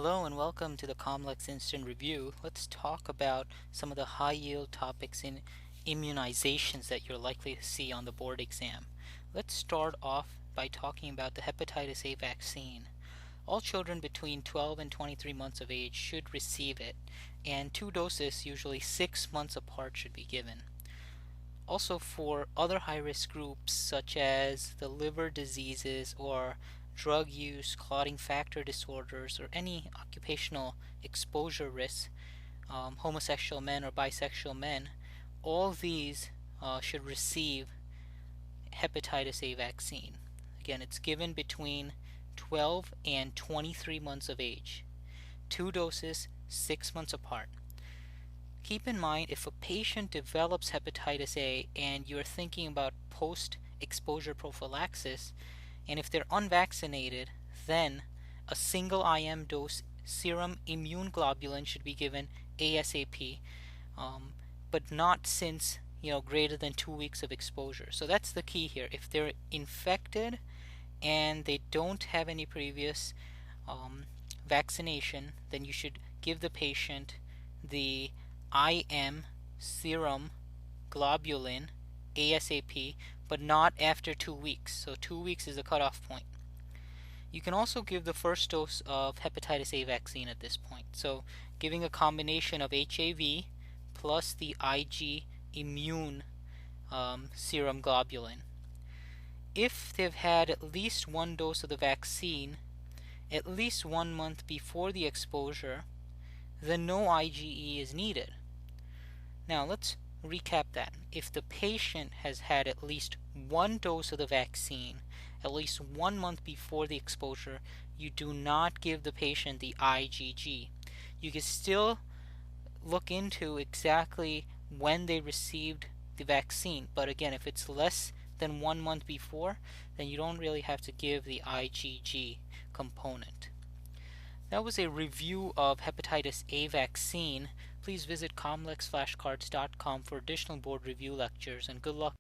Hello and welcome to the COMLEX Instant Review. Let's talk about some of the high-yield topics in immunizations that you're likely to see on the board exam. Let's start off by talking about the Hepatitis A vaccine. All children between 12 and 23 months of age should receive it, and 2 doses, usually 6 months apart, should be given. Also, for other high-risk groups such as the liver diseases or drug use, clotting factor disorders, or any occupational exposure risks, homosexual men or bisexual men, all these should receive hepatitis A vaccine. Again, it's given between 12 and 23 months of age. 2 doses, 6 months apart. Keep in mind, if a patient develops hepatitis A and you're thinking about post-exposure prophylaxis, and if they're unvaccinated, then a single IM dose serum immune globulin should be given ASAP, but not since greater than 2 weeks of exposure. So that's the key here. If they're infected and they don't have any previous vaccination, then you should give the patient the IM serum globulin ASAP, but not after 2 weeks. So 2 weeks is the cutoff point. You can also give the first dose of hepatitis A vaccine at this point. So giving a combination of HAV plus the IG immune serum globulin. If they've had at least 1 dose of the vaccine at least 1 month before the exposure, then no IgE is needed. Now let's recap that. If the patient has had at least 1 dose of the vaccine at least 1 month before the exposure, you do not give the patient the IgG. You can still look into exactly when they received the vaccine, but again, if it's less than 1 month before, then you don't really have to give the IgG component. That was a review of hepatitis A vaccine. Please visit comlexflashcards.com for additional board review lectures, and good luck.